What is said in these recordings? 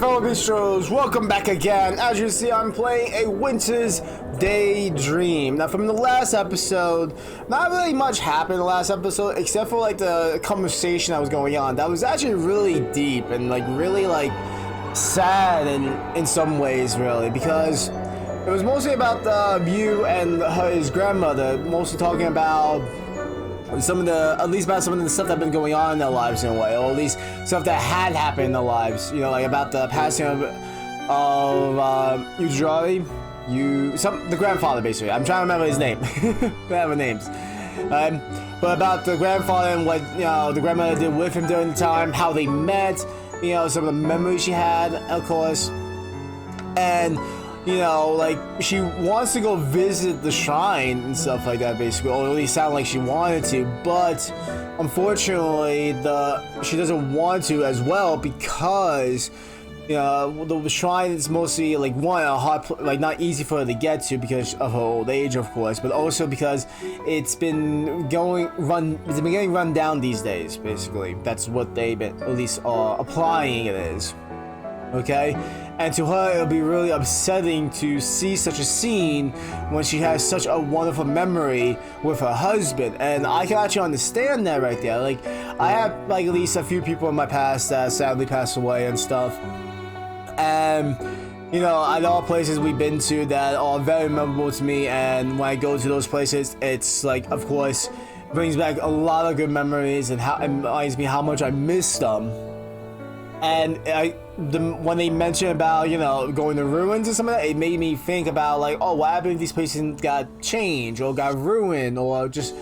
fellow bistros, welcome back again. As you see, I'm playing a Winter's Daydream. Now, from the last episode, not really much happened in the last episode, except for like the conversation that was going on. That was actually really deep and like really like sad in some ways, really, because it was mostly about View and his grandmother, mostly talking about some of the, at least about some of the stuff that's been going on in their lives in a way, or at least stuff that had happened in their lives, you know, like about the passing of the grandfather, basically. I'm trying to remember his name. Whatever names. But about the grandfather and what, you know, the grandmother did with him during the time, how they met, you know, some of the memories she had, of course, and you know, like, she wants to go visit the shrine and stuff like that, basically, or at least sound like she wanted to, but unfortunately, she doesn't want to as well because, you know, the shrine is mostly, like, a hard, like, not easy for her to get to because of her old age, of course, but also because it's been getting run down these days, basically. That's what they've been, at least, applying it is. Okay? And to her, it'll be really upsetting to see such a scene when she has such a wonderful memory with her husband. And I can actually understand that right there. Like, I have, like, at least a few people in my past that sadly passed away and stuff. And, you know, at all places we've been to that are very memorable to me. And when I go to those places, it's, like, of course, brings back a lot of good memories and it reminds me how much I miss them. And when they mentioned about, you know, going to ruins and some of that, it made me think about, like, oh, what happened if these places got changed or got ruined or just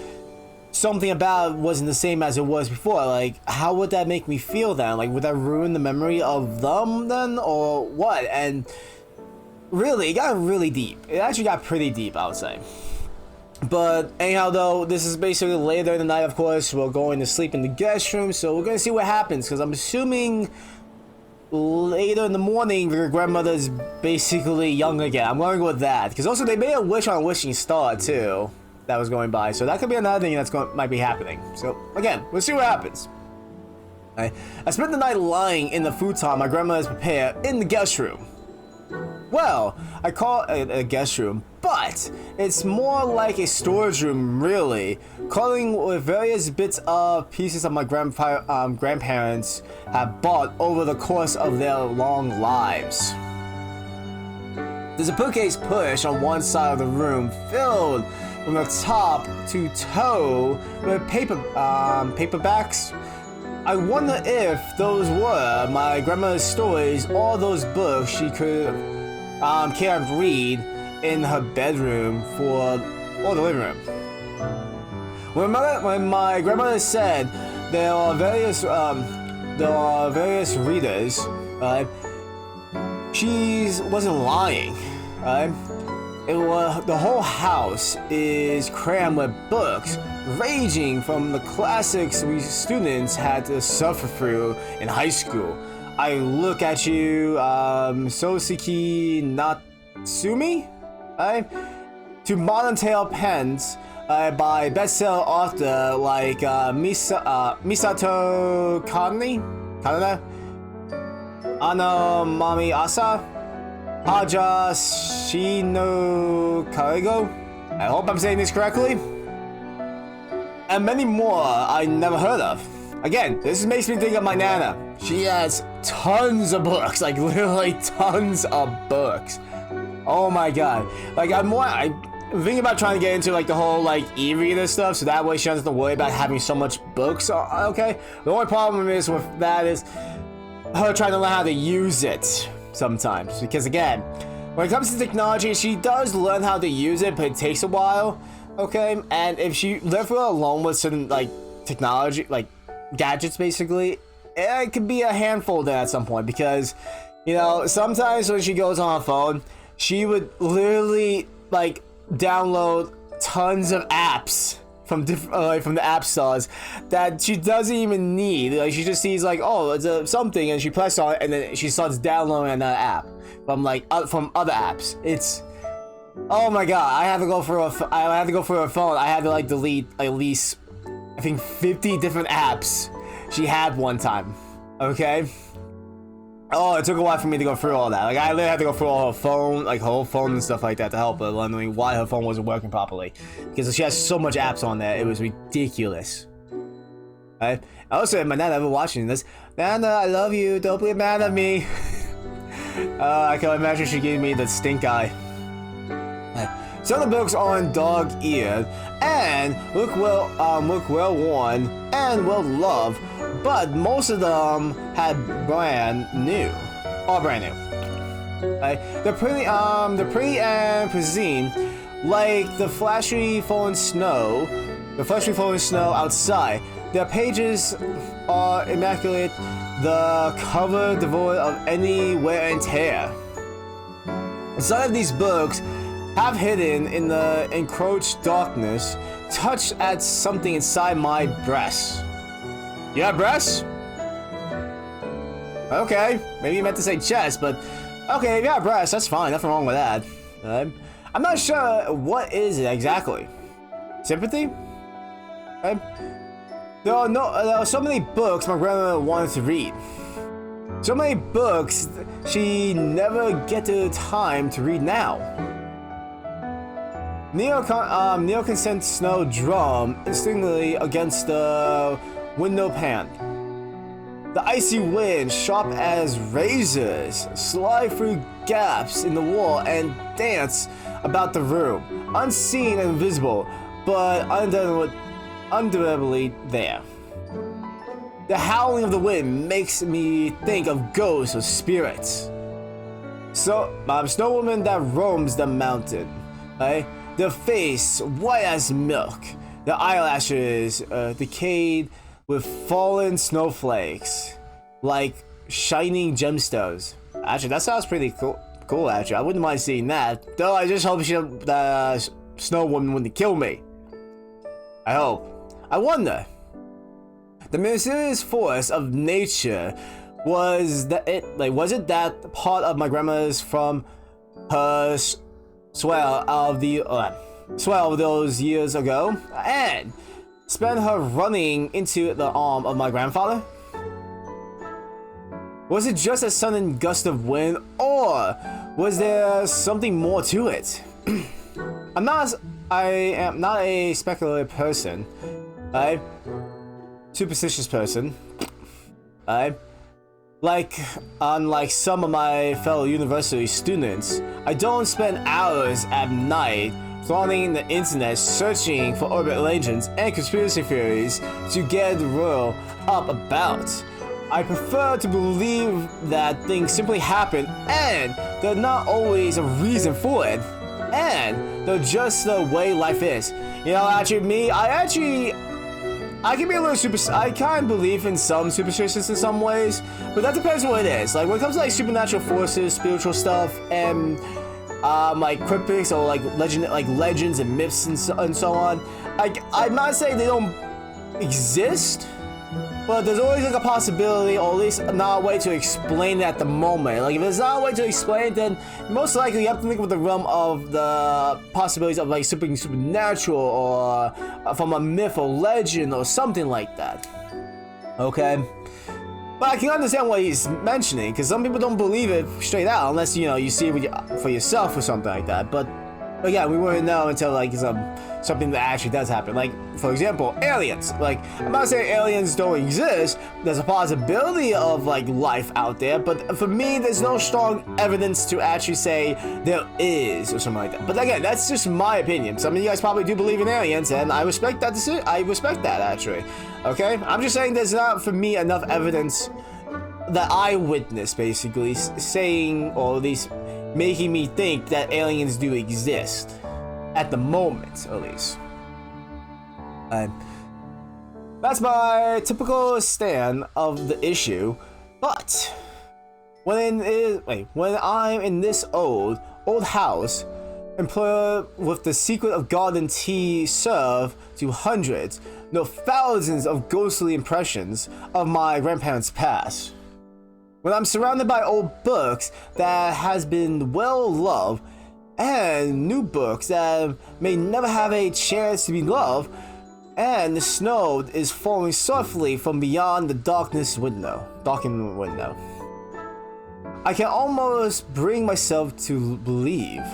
something about it wasn't the same as it was before? Like, how would that make me feel then? Like, would that ruin the memory of them then or what? And really, it got really deep. It actually got pretty deep, I would say. But anyhow, though, this is basically later in the night, of course. We're going to sleep in the guest room, so we're going to see what happens, because I'm assuming later in the morning, your grandmother's basically young again. I'm going to go with that, because also they made a wish on a wishing star, too, that was going by. So that could be another thing might be happening. So, again, we'll see what happens. I spent the night lying in the futon my grandmother's prepared in the guest room. Well, I call it a guest room, but it's more like a storage room, really, crawling with various bits of pieces of my grandparents have bought over the course of their long lives. There's a bookcase push on one side of the room filled from the top to toe with paperbacks. I wonder if those were my grandmother's stories or those books she could can't read in her bedroom or the living room. When my grandmother said there are various readers, she wasn't lying. The whole house is crammed with books, ranging from the classics we students had to suffer through in high school. I look at you, Soseki Natsumi, to modern tale pens by bestseller author like Misato Kanada, Ano Mami Asa, Haja Shino Karigo, I hope I'm saying this correctly, and many more I never heard of. Again, this makes me think of my Nana. She has tons of books, like literally tons of books. Oh my god. Like, I'm thinking about trying to get into like the whole like e-reader stuff, so that way she doesn't have to worry about having so much books, okay? The only problem is with that is her trying to learn how to use it sometimes. Because again, when it comes to technology, she does learn how to use it, but it takes a while, okay? And if she lived alone with certain like technology, like gadgets basically, it could be a handful then at some point, because, you know, sometimes when she goes on her phone, she would literally like download tons of apps from different from the app stores that she doesn't even need. Like, she just sees like, oh, it's something, and she presses on it, and then she starts downloading another app from like from other apps. It's, oh my god, I have to go for her phone. I had to like delete at least, I think, 50 different apps she had one time. Okay, Oh, it took a while for me to go through all that. Like, I literally had to go through all her phone, like her whole phone and stuff like that to help her, wondering why her phone wasn't working properly. Because she has so much apps on there, it was ridiculous. Right? Also, my Nana ever watching this. Nana, I love you. Don't be mad at me. I can imagine she gave me the stink eye. Some of the books are on dog-eared and look well worn and well loved, but most of them had brand new. Right? They're pretty and pristine, like the freshly fallen snow outside. Their pages are immaculate, the cover devoid of any wear and tear. Some of these books have hidden in the encroached darkness, touched at something inside my breast. You have breasts? Okay, maybe you meant to say chest, but okay, if you have breasts, that's fine, nothing wrong with that. I'm not sure what is it exactly. Sympathy? There are so many books my grandma wanted to read. So many books she never get the time to read now. Neo-consent snow drum instinctively against the window pane. The icy wind, sharp as razors, slide through gaps in the wall and dance about the room, unseen and invisible, but undeniably there. The howling of the wind makes me think of ghosts or spirits. So, snow woman that roams the mountain, right? The face white as milk, the eyelashes decayed with fallen snowflakes, like shining gemstones. Actually, that sounds pretty cool. Actually, I wouldn't mind seeing that. Though I just hope the snow woman wouldn't kill me. I hope. I wonder. The mysterious force of nature was it that part of my grandma's from her swell of those years ago, and spent her running into the arm of my grandfather? Was it just a sudden gust of wind, or was there something more to it? I am not a speculative person, right? Superstitious person, right? Unlike some of my fellow university students, I don't spend hours at night trawling the internet searching for urban legends and conspiracy theories to get riled up about. I prefer to believe that things simply happen and there's not always a reason for it, and they're just the way life is. You know, actually, I can be a little I kind of believe in some superstitions in some ways, but that depends on what it is. Like, when it comes to, like, supernatural forces, spiritual stuff, and, like, cryptics or, like, legends and myths and so on, like, I'm not saying they don't exist, but there's always, like, a possibility, or at least not a way to explain it at the moment. Like, if there's not a way to explain it, then most likely you have to think of the realm of the possibilities of, like, supernatural, or from a myth or legend or something like that. Okay? But I can understand what he's mentioning, because some people don't believe it straight out, unless, you know, you see it for yourself or something like that. But yeah, we wouldn't know until, like, something that actually does happen. Like, for example, aliens. Like, I'm not saying aliens don't exist. There's a possibility of, like, life out there, but for me, there's no strong evidence to actually say there is or something like that. But again, that's just my opinion. Some of you guys probably do believe in aliens, and I respect that decision. I respect that, actually. Okay? I'm just saying there's not, for me, enough evidence that I witnessed, basically, saying, or at least making me think that aliens do exist. At the moment, at least. That's my typical stand of the issue. But when I'm in this old house, employed with the secret of garden tea served to hundreds, no thousands of ghostly impressions of my grandparents' past. When I'm surrounded by old books that has been well loved, and new books that may never have a chance to be loved, and the snow is falling softly from beyond the darkened window. I can almost bring myself to believe.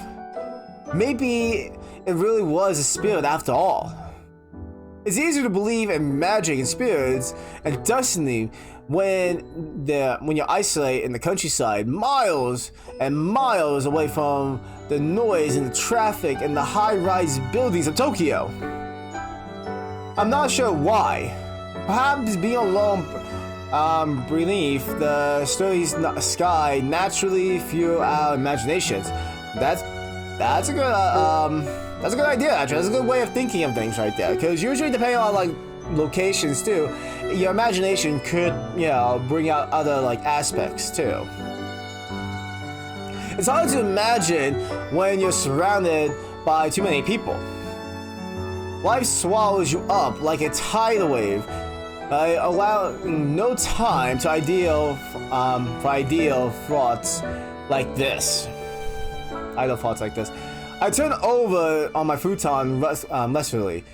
Maybe it really was a spirit after all. It's easier to believe in magic and spirits and destiny when you're isolated in the countryside, miles and miles away from the noise and the traffic and the high-rise buildings of Tokyo. I'm not sure why. Perhaps being alone beneath the starry sky naturally fuel our imaginations. That's a good idea. Actually, that's a good way of thinking of things right there. Because usually, depending on like locations too, your imagination could bring out other like aspects too. It's hard to imagine when you're surrounded by too many people. Life swallows you up like a tidal wave, allowing no time to for ideal thoughts like this. I turn over on my futon restfully,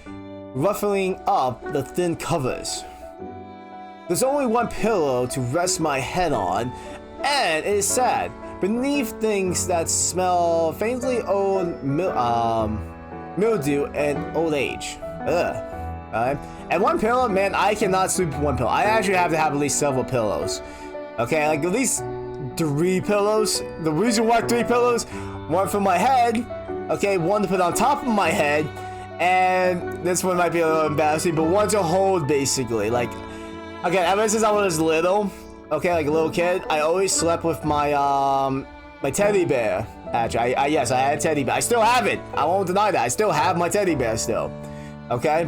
ruffling up the thin covers. There's only one pillow to rest my head on, and it is sad. Beneath things that smell faintly old mildew and old age. And one pillow, man, I cannot sleep with one pillow. I actually have to have at least several pillows. Okay, like at least 3 pillows. The reason why 3 pillows, one for my head, okay, one to put on top of my head, and this one might be a little embarrassing, but one to hold basically. Like, okay, ever since I was little, okay, like a little kid, I always slept with my my teddy bear. Actually, yes, I had a teddy bear. I still have it. I won't deny that. I still have my teddy bear still. Okay,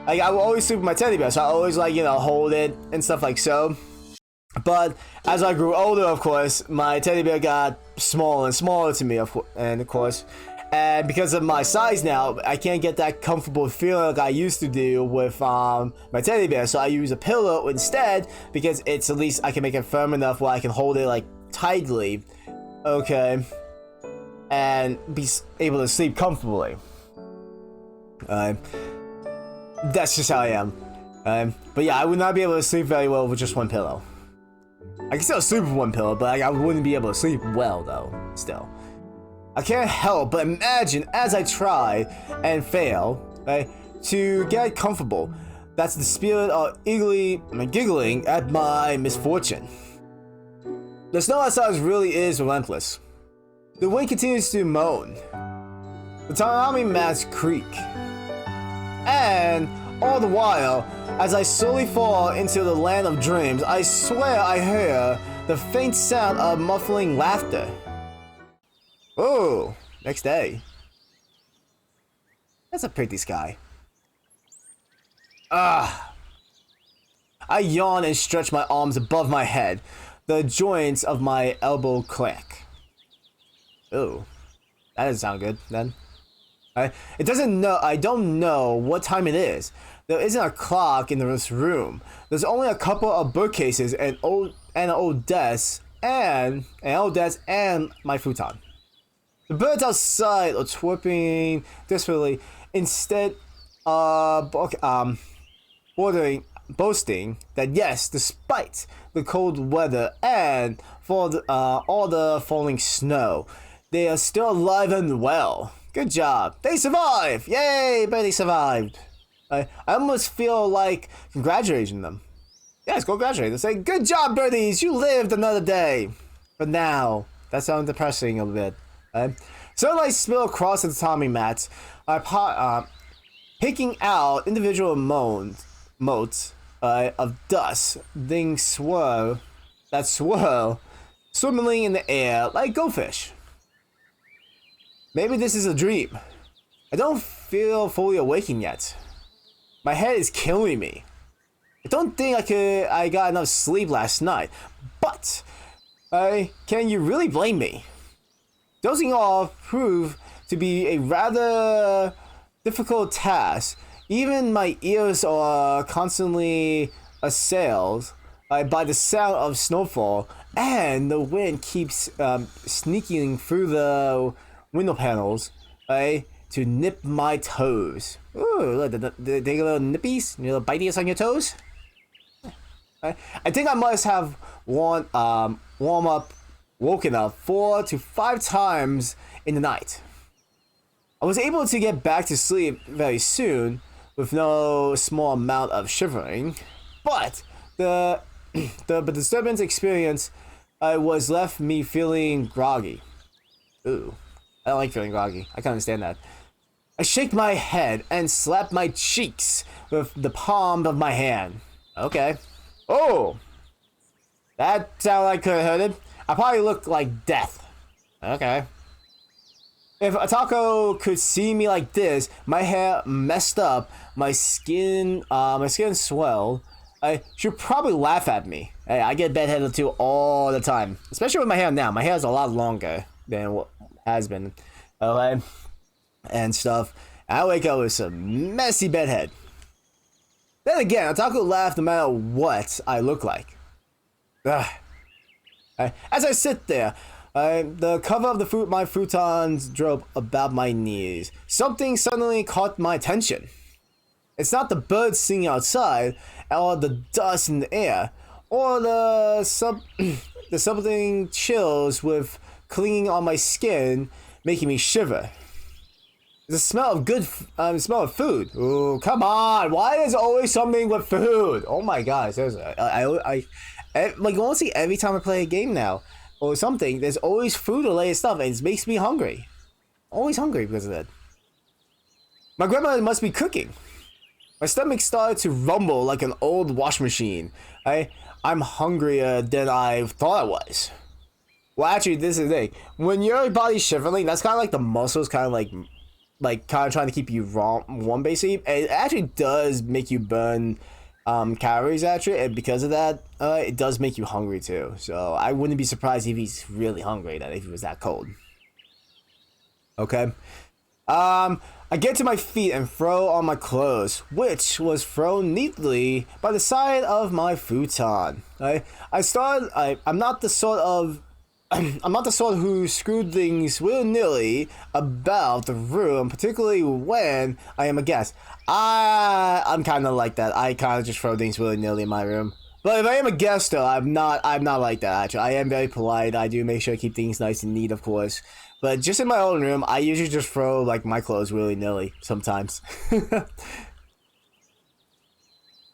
like I will always sleep with my teddy bear, so I always like hold it and stuff like so. But as I grew older, of course, my teddy bear got smaller and smaller to me, of course. And because of my size now, I can't get that comfortable feeling like I used to do with my teddy bear. So I use a pillow instead because it's at least I can make it firm enough where I can hold it like tightly, okay, and be able to sleep comfortably. That's just how I am. But yeah, I would not be able to sleep very well with just one pillow. I can still sleep with one pillow, but I wouldn't be able to sleep well though. Still. I can't help but imagine as I try and fail, right, to get comfortable. That's the spirit of giggling at my misfortune. The snow outside really is relentless. The wind continues to moan. The Tommy mats creak. And all the while, as I slowly fall into the land of dreams, I swear I hear the faint sound of muffling laughter. Oh, next day. That's a pretty sky. I yawn and stretch my arms above my head. The joints of my elbow crack. Oh, that doesn't sound good then. I don't know what time it is. There isn't a clock in this room. There's only a couple of bookcases and an old desk and my futon. The birds outside are chirping desperately instead of boasting that yes, despite the cold weather and for all the falling snow, they are still alive and well. Good job. They survived! Yay, but they survived. I almost feel like congratulating them. Yes, congratulate them. Say, good job, birdies! You lived another day! But now, that sounds depressing a bit. Sunlight spill across the tatami mats, picking out individual motes of dust, things swirl, swimming in the air like goldfish. Maybe this is a dream. I don't feel fully awakened yet. My head is killing me. I don't think I got enough sleep last night, but can you really blame me? Dozing off proved to be a rather difficult task. Even my ears are constantly assailed by the sound of snowfall, and the wind keeps sneaking through the window panels to nip my toes. Ooh, look, they get little nippies, little biteys on your toes. I think I must have warm up woken up 4 to 5 times in the night. I was able to get back to sleep very soon with no small amount of shivering, but the disturbance experience was left me feeling groggy. Ooh, I don't like feeling groggy. I can understand that. I shake my head and slap my cheeks with the palm of my hand. Okay. Oh! That sounded like could have hurt it. I probably look like death. Okay. If a taco could see me like this, my hair messed up, my skin swelled, she'd probably laugh at me. Hey, I get bedheaded too all the time. Especially with my hair now. My hair is a lot longer than what has been. Okay? And stuff. I wake up with some messy bedhead. Then again, a taco laugh no matter what I look like. Ugh. As I sit there, the cover of my futons dropped about my knees. Something suddenly caught my attention. It's not the birds singing outside, or the dust in the air, or the something chills with clinging on my skin, making me shiver. The smell of smell of food. Ooh, come on! Why is always something with food? Oh my gosh, like honestly, every time I play a game now or something, there's always food related stuff, and it makes me hungry. Always hungry because of that. My grandmother must be cooking. My stomach started to rumble like an old wash machine. I'm hungrier than I thought I was. Well, actually, this is the thing. When your body's shivering, that's kind of like the muscles kind of like kind of trying to keep you warm, basically. It actually does make you burn calories, actually, and because of that, it does make you hungry too. So I wouldn't be surprised if he's really hungry, if he was that cold. Okay. I get to my feet and throw on my clothes, which was thrown neatly by the side of my futon. I'm not the sort who screwed things willy-nilly about the room, particularly when I am a guest. I'm kind of like that. I kind of just throw things willy-nilly in my room. But if I am a guest, though, I'm not like that, actually. I am very polite. I do make sure to keep things nice and neat, of course. But just in my own room, I usually just throw, like, my clothes willy-nilly sometimes.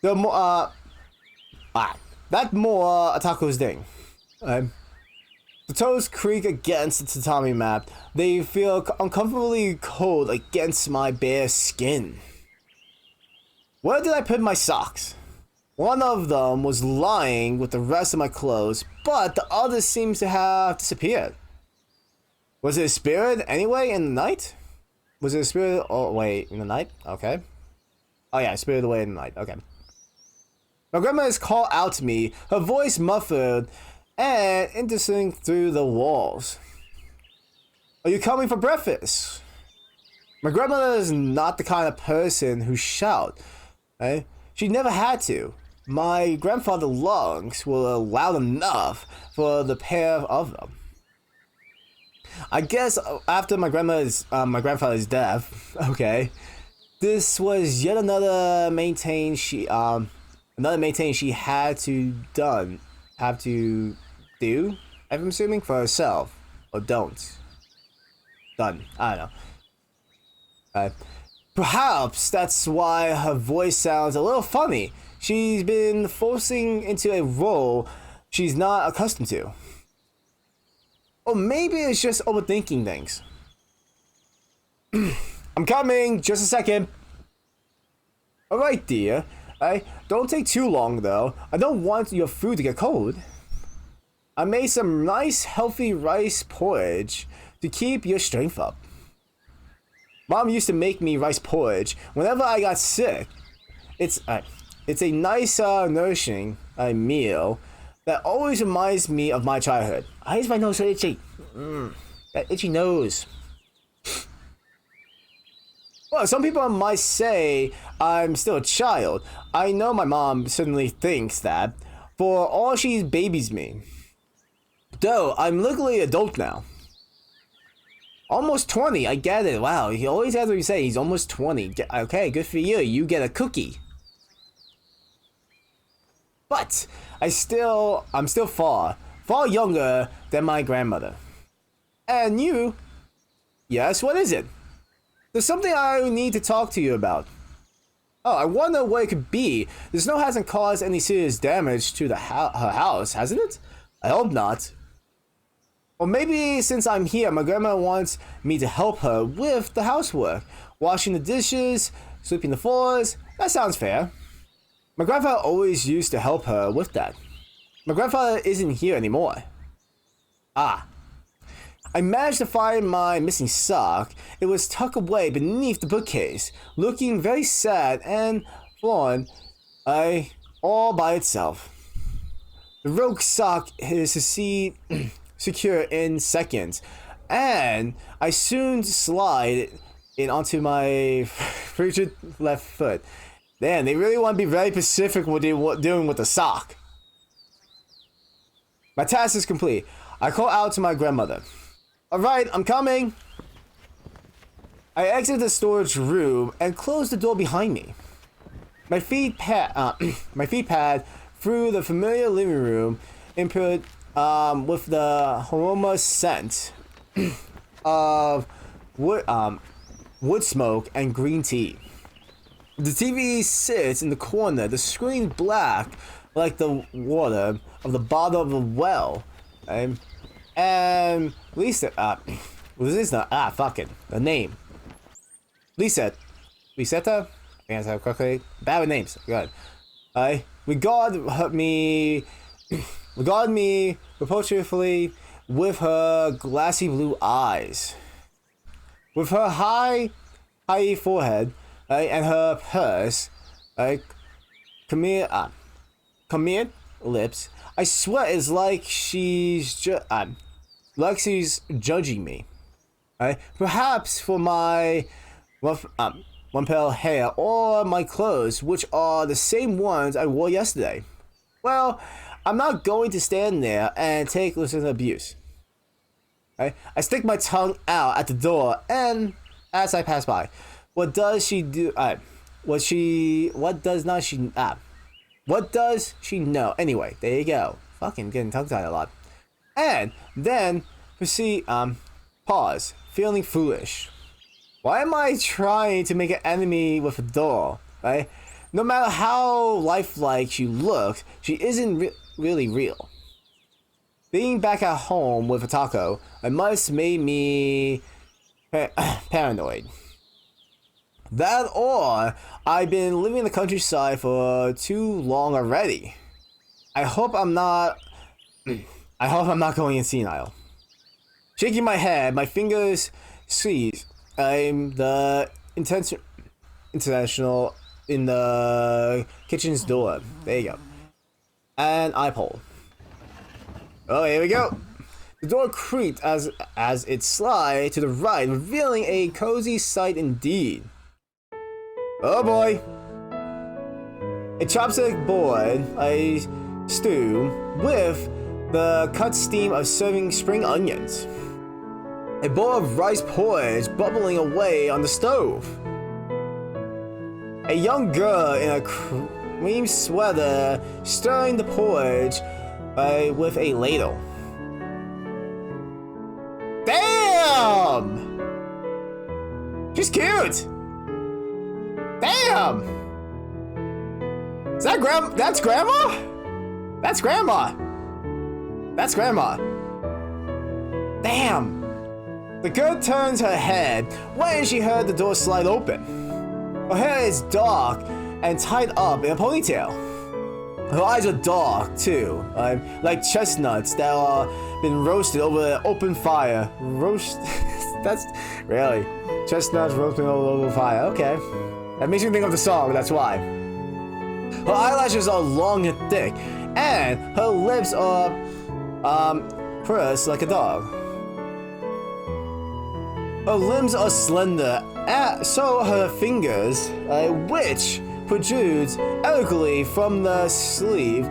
That more a taco's thing. The toes creak against the tatami mat. They feel uncomfortably cold against my bare skin. Where did I put my socks? One of them was lying with the rest of my clothes, but the other seems to have disappeared. Was it a spirit anyway in the night? Was it a spirit? Oh, wait, in the night? Okay. Oh yeah, spirit away in the night. Okay. My grandma has called out to me, her voice muffled and interceding through the walls. Are you coming for breakfast? My grandmother is not the kind of person who shout. She never had to. My grandfather's lungs were loud enough for the pair of them. I guess after my grandfather's death, okay, this was yet another maintain she had to do, I'm assuming, for herself, or don't. Done. I don't know. Perhaps that's why her voice sounds a little funny. She's been forcing into a role she's not accustomed to. Or maybe it's just overthinking things. I'm coming, just a second. Alright, dear. Don't take too long, though. I don't want your food to get cold. I made some nice, healthy rice porridge to keep your strength up. Mom used to make me rice porridge whenever I got sick. It's a nice, nourishing meal that always reminds me of my childhood. Why is my nose so itchy? That itchy nose. Well, some people might say I'm still a child. I know my mom certainly thinks that, for all she babies me. Though, I'm legally adult now. Almost 20, I get it. Wow, he always has to say he's almost 20. Okay, good for you. You get a cookie. But I'm still far far younger than my grandmother. And you? Yes, what is it? There's something I need to talk to you about. Oh, I wonder what it could be. The snow hasn't caused any serious damage to her house, hasn't it? I hope not. Or maybe since I'm here, my grandma wants me to help her with the housework. Washing the dishes, sweeping the floors. That sounds fair. My grandfather always used to help her with that. My grandfather isn't here anymore. Ah. I managed to find my missing sock. It was tucked away beneath the bookcase, looking very sad and forlorn, all by itself. The rogue sock is secure in seconds, and I soon slide it onto my frigid left foot. Damn, they really want to be very specific what they're doing with the sock. My task is complete. I call out to my grandmother. Alright, I'm coming! I exit the storage room and close the door behind me. My feet pad through the familiar living room input with the aroma scent of wood smoke and green tea. The TV sits in the corner, the screen black like the water of the bottom of a well. And Lisa, the name. Lisetta? I answer quickly. Bad with names. Good. Regard me reproachfully with her glassy blue eyes. With her high forehead, and her purse, command lips. I swear it's like she's judging me. Perhaps for my one pair of hair or my clothes, which are the same ones I wore yesterday. Well, I'm not going to stand there and take listener abuse. I stick my tongue out at the door, and as I pass by, what does she do? What does she know? Anyway, there you go. Fucking getting tongue-tied a lot. And then proceed, pause, feeling foolish. Why am I trying to make an enemy with a doll, right? No matter how lifelike she looks, she isn't really real. Being back at home with a taco, it must make me paranoid. That or I've been living in the countryside for too long already. I hope I'm not going senile. Shaking my head, my fingers seize the international in the kitchen's door. There you go. And I pull. Oh, here we go. The door creaked as it slid to the right, revealing a cozy sight indeed. Oh boy! A chopstick board, a stew with the cut steam of serving spring onions. A bowl of rice porridge bubbling away on the stove. A young girl in a cream sweater stirring the porridge with a ladle. Damn! She's cute! Damn! Is that That's Grandma? That's Grandma! That's Grandma. Damn! The girl turns her head when she heard the door slide open. Her hair is dark and tied up in a ponytail. Her eyes are dark too, like chestnuts that are been roasted over an open fire. That's really chestnuts roasting over fire. Okay, that makes me think of the song. That's why. Her eyelashes are long and thick, and her lips are pursed like a dog. Her limbs are slender, so her fingers, which protrudes elegantly from the sleeve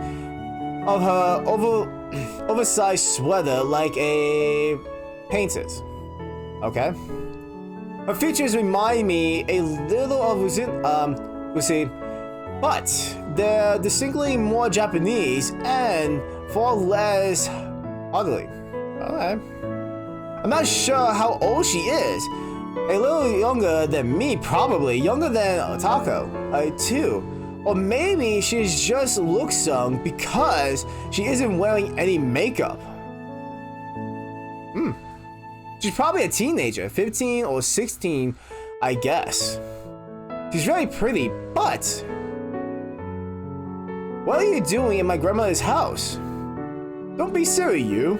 of her oversized sweater like a painter's. Okay. Her features remind me a little of Lucy, but they're distinctly more Japanese and far less Oddly. Alright. I'm not sure how old she is. A little younger than me, probably. Younger than Taco, too. Or maybe she just looks young because she isn't wearing any makeup. She's probably a teenager, 15 or 16, I guess. She's very pretty, but... What are you doing in my grandmother's house? Don't be silly, you.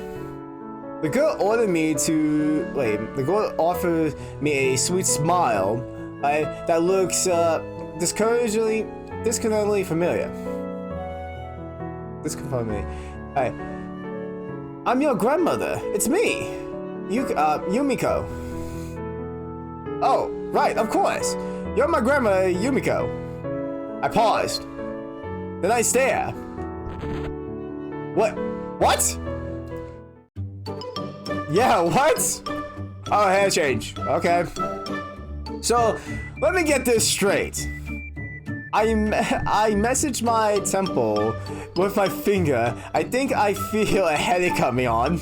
The girl ordered me to... Wait, the girl offered me a sweet smile that looks disconcertingly familiar. Disconcertingly. Hey, I'm your grandmother. It's me. Yumiko. Oh, right, of course. You're my grandma, Yumiko. I paused. Then I stare. What? Yeah, what? Oh, hair change. Okay. So, let me get this straight. I messaged my temple with my finger. I think I feel a headache coming on.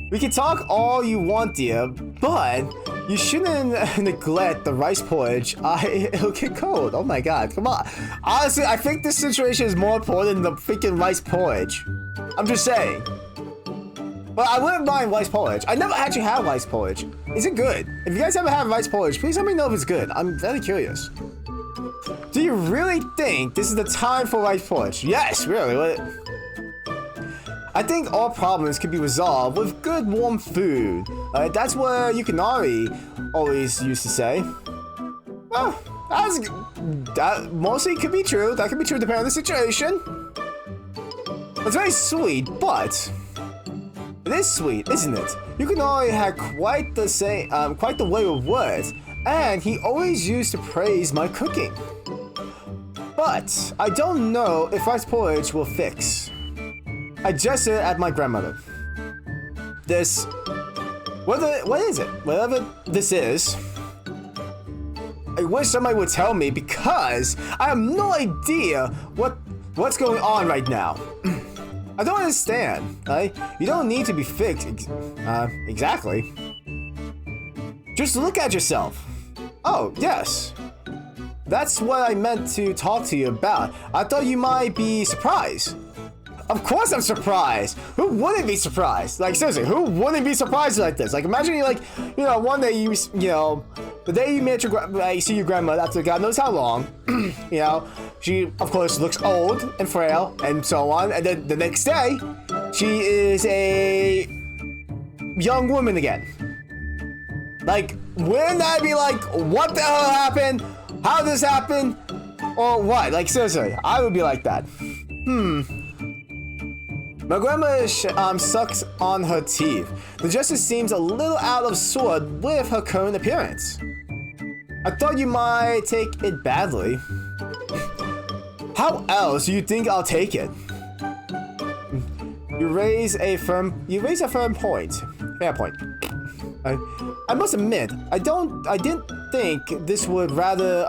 We can talk all you want, dear, but you shouldn't neglect the rice porridge. It'll get cold. Oh my god, come on. Honestly, I think this situation is more important than the freaking rice porridge. I'm just saying. But I wouldn't mind rice porridge. I never actually had rice porridge. Is it good? If you guys ever have rice porridge, please let me know if it's good. I'm very curious. Do you really think this is the time for rice porridge? Yes, really. I think all problems can be resolved with good warm food. That's what Yukinari always used to say. Well, that mostly could be true. That could be true depending on the situation. It's very sweet, but it is sweet, isn't it? Yukinari had quite the way with words, and he always used to praise my cooking. But I don't know if rice porridge will fix. I gestured at my grandmother. What is it? Whatever this is. I wish somebody would tell me because I have no idea what's going on right now. I don't understand. You don't need to be fixed. Exactly. Just look at yourself. Oh, yes. That's what I meant to talk to you about. I thought you might be surprised. Of course I'm surprised. Who wouldn't be surprised? Like, seriously, who wouldn't be surprised like this? Like, imagine you, like, you know, one day you know, the day you meet you see your grandma after God knows how long, you know, she, of course, looks old and frail and so on. And then the next day, she is a young woman again. Like, wouldn't I be like, what the hell happened? How did this happen? Or what? Like, seriously, I would be like that. My grandma sucks on her teeth. The justice seems a little out of sort with her current appearance. I thought you might take it badly. How else do you think I'll take it? You raise a firm point. Fair point. I must admit, I didn't think this would rather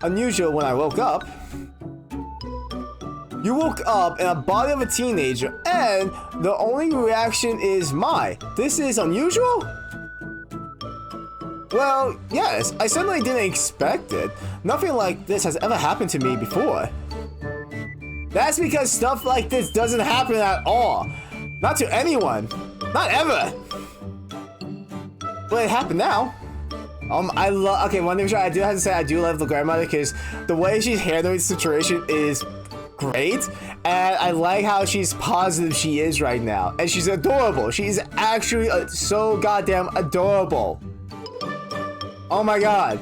unusual when I woke up. You woke up in a body of a teenager, and the only reaction is this is unusual? Well, yes, I certainly didn't expect it. Nothing like this has ever happened to me before. That's because stuff like this doesn't happen at all. Not to anyone. Not ever. But it happened now. Okay, one thing I do have to say, I do love the grandmother because the way she's handling the situation is great, and I like how she's positive she is right now, and she's adorable. She's actually so goddamn adorable. Oh my god.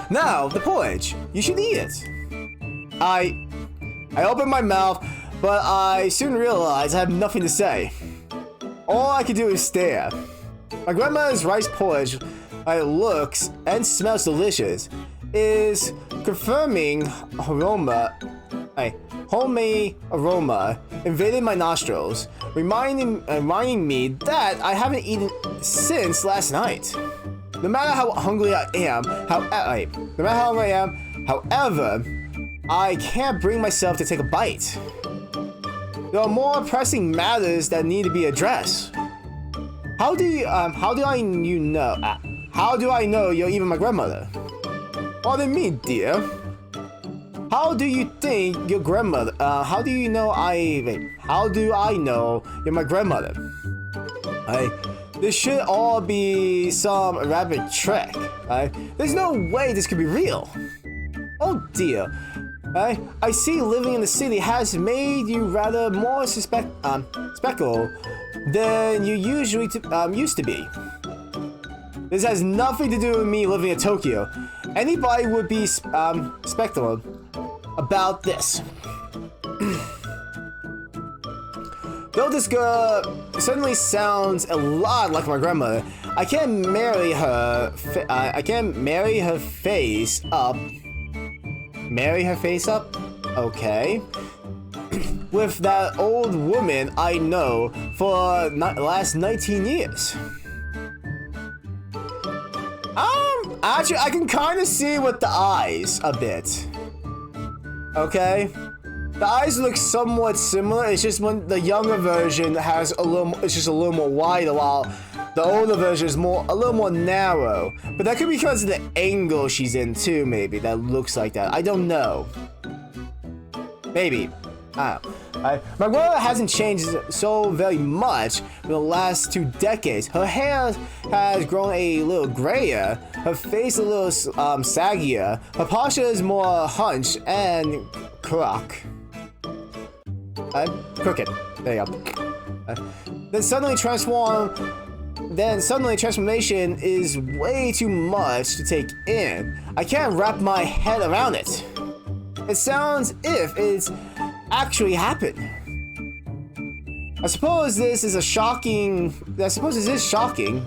Now, the porridge. You should eat it. I opened my mouth, but I soon realized I have nothing to say. All I can do is stare. My grandma's rice porridge looks and smells delicious. Is confirming homemade aroma invaded my nostrils, reminding me that I haven't eaten since last night. No matter how hungry I am, however, I can't bring myself to take a bite. There are more pressing matters that need to be addressed. How do I know you're even my grandmother? Pardon me, dear. How do you think your grandmother? How do I know you're my grandmother? This should all be some elaborate trick. There's no way this could be real. Oh dear. I see living in the city has made you rather more spectacle than you usually used to be. This has nothing to do with me living in Tokyo. Anybody would be spectacle about this. Though this girl suddenly sounds a lot like my grandmother, I can't marry her. I can't marry her face up. Marry her face up? Okay. With that old woman I know for the last 19 years. Actually, I can kind of see with the eyes a bit. Okay? The eyes look somewhat similar. It's just when the younger version has it's just a little more wider, while the older version is a little more narrow. But that could be because of the angle she's in too, maybe, that looks like that. I don't know. Maybe. I don't know. My grandma hasn't changed so very much in the last 2 decades. Her hair has grown a little grayer, her face a little saggier, her posture is more hunched and crooked. There you go. Then suddenly transformation is way too much to take in. I can't wrap my head around it. It sounds if it's actually happened. I suppose this is shocking,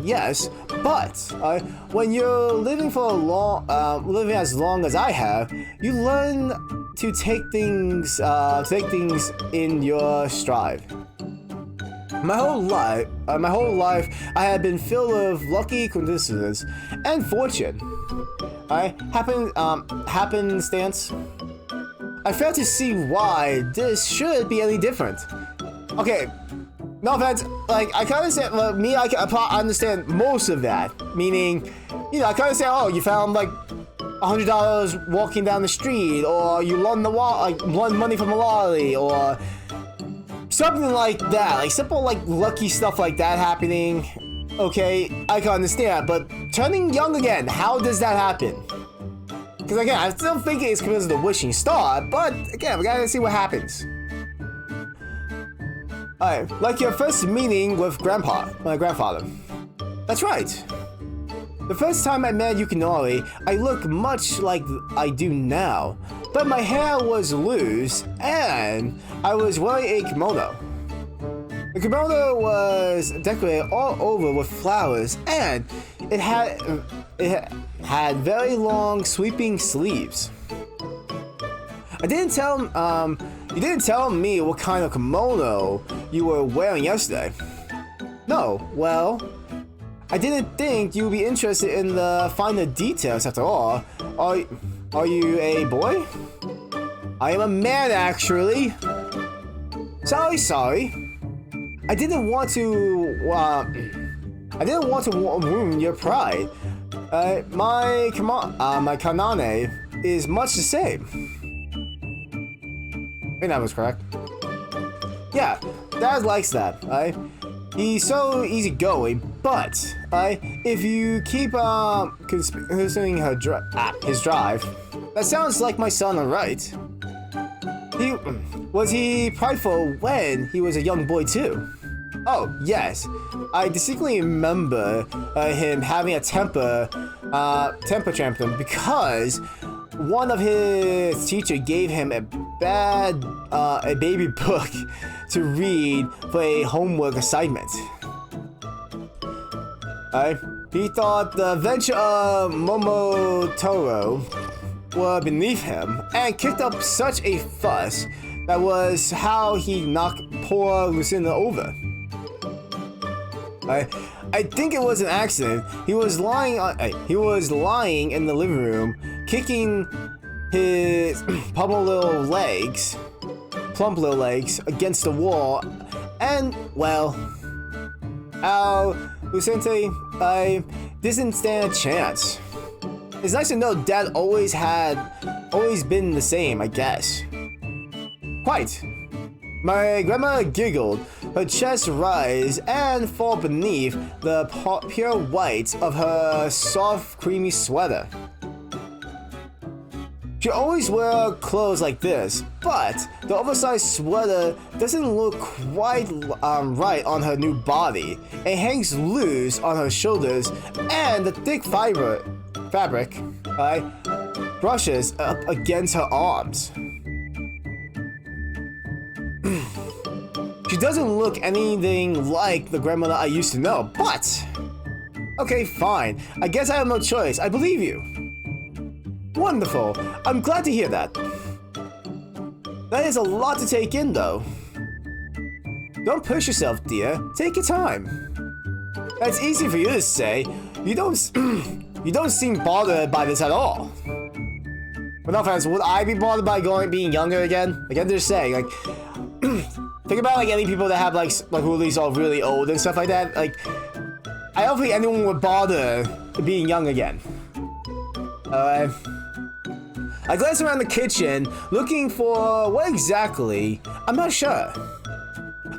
yes, but when you're living living as long as I have, you learn to take things in your stride. My whole life, I have been filled with lucky coincidences and fortune. Happenstance. I fail to see why this should be any different. Okay, no offense. Like, I kind of understand. I understand most of that. Meaning, I kind of understand. Oh, you found like $100 walking down the street, or you won money from a lottery, or something like that. Like simple, lucky stuff like that happening. Okay, I can understand. But turning young again, how does that happen? Because again, I still think it's because of the wishing star, but again, we gotta see what happens. Alright, like your first meeting with my grandfather. That's right. The first time I met Yukinori, I looked much like I do now, but my hair was loose and I was wearing a kimono. The kimono was decorated all over with flowers, and it had very long, sweeping sleeves. You didn't tell me what kind of kimono you were wearing yesterday. No, well, I didn't think you'd be interested in the finer details after all. Are you a boy? I am a man, actually. Sorry. I didn't want to wound your pride. My kanane is much the same. I think that was correct. Yeah, Dad likes that. He's so easygoing, but if you keep considering his drive, that sounds like my son, alright. Was he prideful when he was a young boy too? Oh, yes. I distinctly remember him having a temper tantrum because one of his teachers gave him a baby book to read for a homework assignment. He thought the adventure of Momotaro were beneath him and kicked up such a fuss. That was how he knocked poor Lucinda over. I think it was an accident. He was lying in the living room, kicking his plump little legs against the wall, and, well, Al Lucente, I didn't stand a chance. It's nice to know Dad always been the same, I guess. Quite. My grandma giggled, her chest rise and fall beneath the pure white of her soft, creamy sweater. She always wear clothes like this, but the oversized sweater doesn't look quite right on her new body. It hangs loose on her shoulders, and the thick fabric brushes up against her arms. She doesn't look anything like the grandmother I used to know, but... Okay, fine. I guess I have no choice. I believe you. Wonderful. I'm glad to hear that. That is a lot to take in, though. Don't push yourself, dear. Take your time. That's easy for you to say. You don't seem bothered by this at all. But no offense, would I be bothered by being younger again? Like I'm just saying, like, think about like any people that have like who are these all really old and stuff like that. Like, I don't think anyone would bother being young again. I glanced around the kitchen, looking for what exactly. I'm not sure.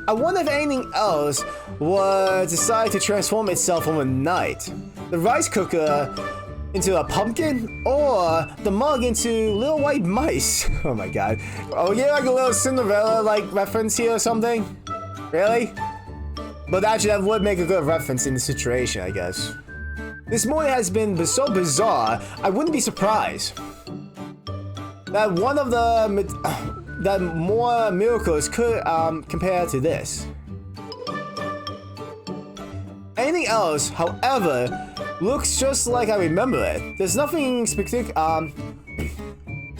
I wonder if anything else would decide to transform itself overnight. The rice cooker into a pumpkin, or the mug into little white mice. Oh my god. Oh yeah, like a little Cinderella like reference here or something? Really? But actually that would make a good reference in the situation, I guess. This morning has been so bizarre, I wouldn't be surprised that one of the more miracles could compare to this. Anything else, however, looks just like I remember it. There's nothing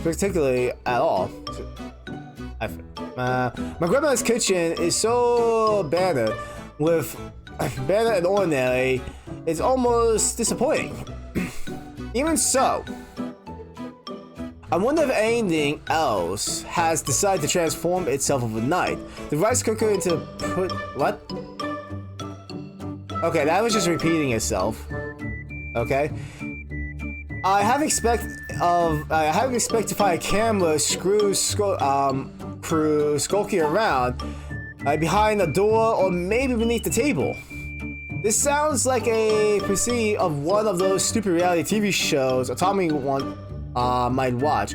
particularly at all. My grandma's kitchen is so banner and ordinary. It's almost disappointing. Even so, I wonder if anything else has decided to transform itself overnight. The rice cooker into what? Okay, that was just repeating itself. Okay. I have expect to find a camera crew skulking around behind the door or maybe beneath the table. This sounds like a precis of one of those stupid reality TV shows Tommy might watch.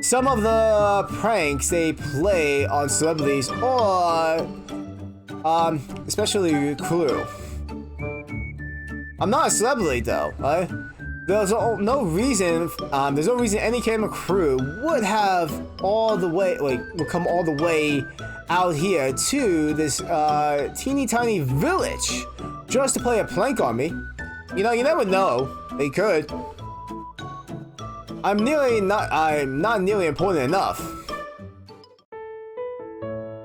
Some of the pranks they play on celebrities or especially crew. I'm not a celebrity though, right? There's no reason any camera crew would come all the way out here to this teeny tiny village just to play a prank on me. You know, you never know. They could. I'm not nearly important enough.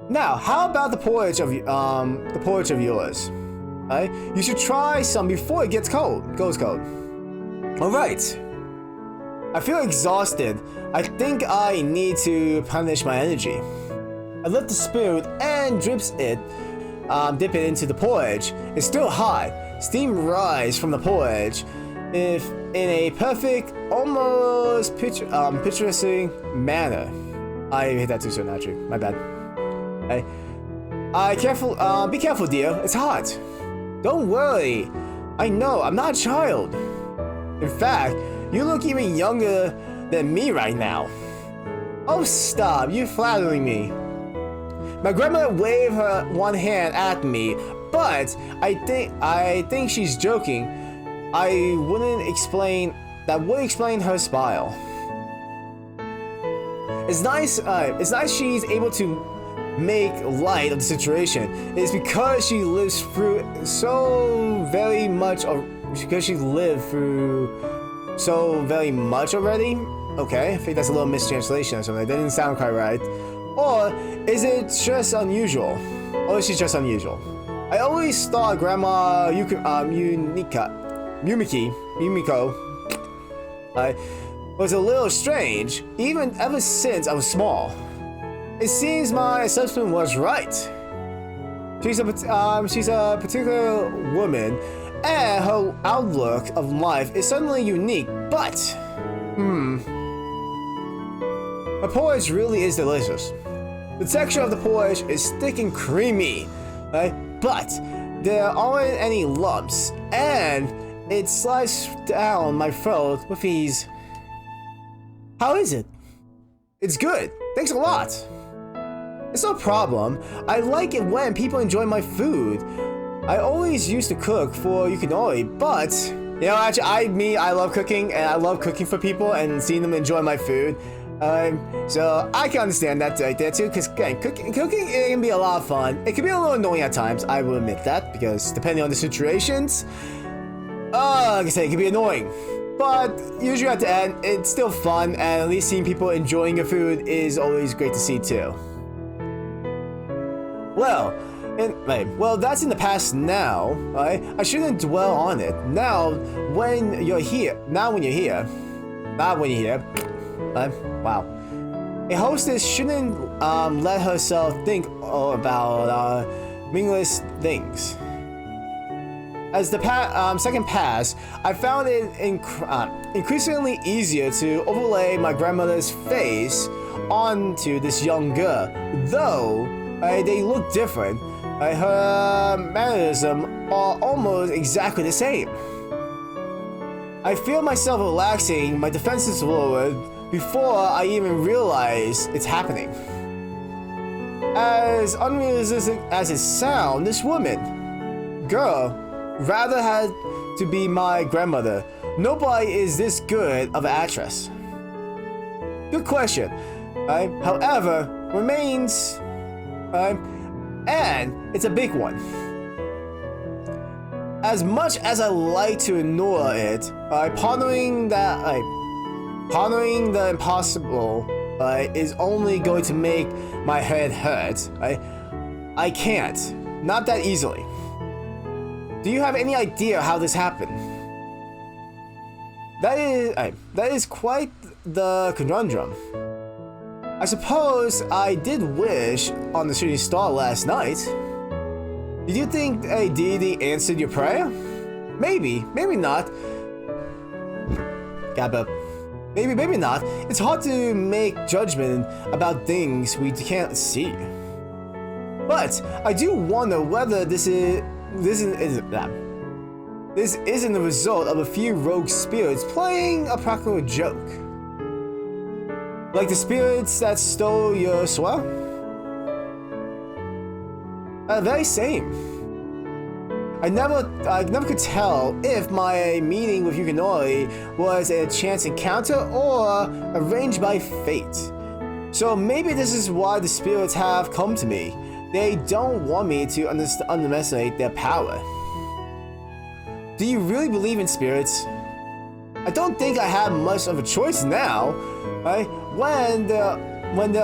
Now, how about the porridge of yours? Right? You should try some before it goes cold. All right. I feel exhausted. I think I need to punish my energy. I lift the spoon and dip it into the porridge. It's still hot. Steam rise from the porridge. If in a perfect, almost picturesque manner. I hit that too soon, actually. My bad. Hey. Be careful, dear. It's hot. Don't worry. I know, I'm not a child. In fact, you look even younger than me right now. Oh, stop. You're flattering me. My grandmother waved her one hand at me, but I think she's joking. That would explain her smile. It's nice she's able to make light of the situation. It's because she lives through so very much already. Okay, I think that's a little mistranslation or something. That didn't sound quite right. Or is it just unusual? Or is she just unusual? I always thought Grandma Yumiko was a little strange, even ever since I was small. It seems my assessment was right. She's a particular woman, and her outlook of life is certainly unique, but the porridge really is delicious. The texture of the porridge is thick and creamy, right? But there aren't any lumps, and it slides down my throat with ease. How is it? It's good. Thanks a lot. It's no problem. I like it when people enjoy my food. I always used to cook for yukinori, but you know, actually, I love cooking, and I love cooking for people and seeing them enjoy my food. So I can understand that right there too, because again, cooking it can be a lot of fun. It can be a little annoying at times, I will admit that, because depending on the situations, like I say, it can be annoying. But usually at the end, it's still fun, and at least seeing people enjoying your food is always great to see too. Well, that's in the past now, right? I shouldn't dwell on it. Now, when you're here, wow. A hostess shouldn't let herself think about meaningless things. As the second passed, I found it increasingly easier to overlay my grandmother's face onto this young girl, though they look different. Her mannerisms are almost exactly the same. I feel myself relaxing, my defenses lowered, before I even realize it's happening. As unrealistic as it sounds, this girl, rather had to be my grandmother. Nobody is this good of an actress. Good question. However, remains, and it's a big one. As much as I like to ignore it, pondering the impossible is only going to make my head hurt. I can't. Not that easily. Do you have any idea how this happened? That is quite the conundrum. I suppose I did wish on the shooting star last night. Did you think a deity answered your prayer? Maybe not. Maybe not. It's hard to make judgment about things we can't see. But I do wonder whether this isn't the result of a few rogue spirits playing a practical joke. Like the spirits that stole your soul? Very same. I never could tell if my meeting with Yukinori was a chance encounter or arranged by fate. So maybe this is why the spirits have come to me. They don't want me to underestimate their power. Do you really believe in spirits? I don't think I have much of a choice now, right? When there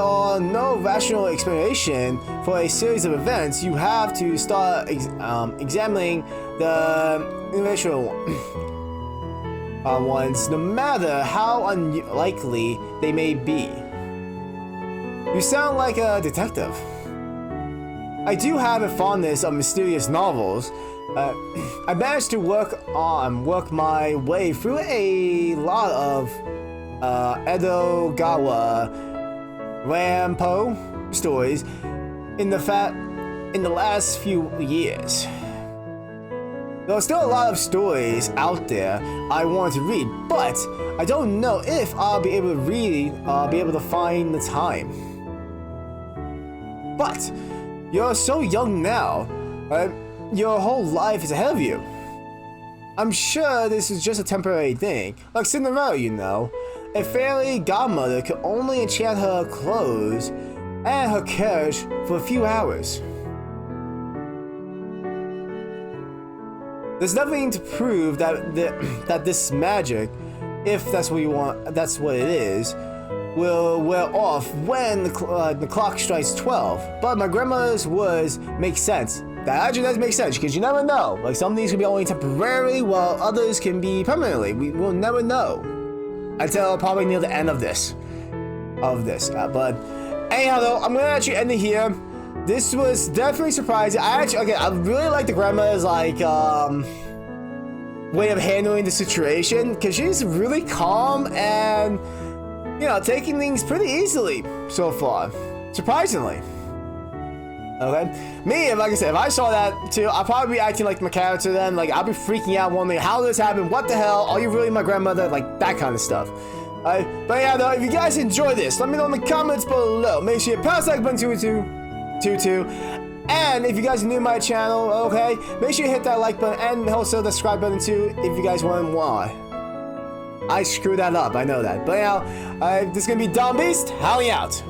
are no rational explanation for a series of events, you have to start examining the individual ones, no matter how unlikely they may be. You sound like a detective. I do have a fondness of mysterious novels. I managed to work my way through a lot of Edogawa Rampo stories in the last few years. There are still a lot of stories out there I want to read, but I don't know if I'll be able to find the time. But you're so young now. Your whole life is ahead of you. I'm sure this is just a temporary thing, like Cinderella, you know. A fairy godmother could only enchant her clothes and her carriage for a few hours. There's nothing to prove that this magic, if that's what you want, that's what it is, will wear off when the clock strikes 12. But my grandmother's words make sense. That actually does make sense, because you never know. Like, some of these can be only temporary, while others can be permanently. We will never know. until probably near the end of this. But anyhow, though, I'm gonna actually end it here. This was definitely surprising. I really like the grandma's like way of handling the situation, because she's really calm and, you know, taking things pretty easily so far, surprisingly. Okay, me, like I said, if I saw that too, I'd probably be acting like my character then. Like, I'd be freaking out, wondering how this happened, what the hell, are you really my grandmother, like that kind of stuff. But yeah, though, if you guys enjoy this, let me know in the comments below. Make sure you press the like button too. And if you guys are new to my channel, okay, make sure you hit that like button and also the subscribe button too, if you guys want why. I screwed that up, I know that. But yeah, this is gonna be DomBeast, howling out.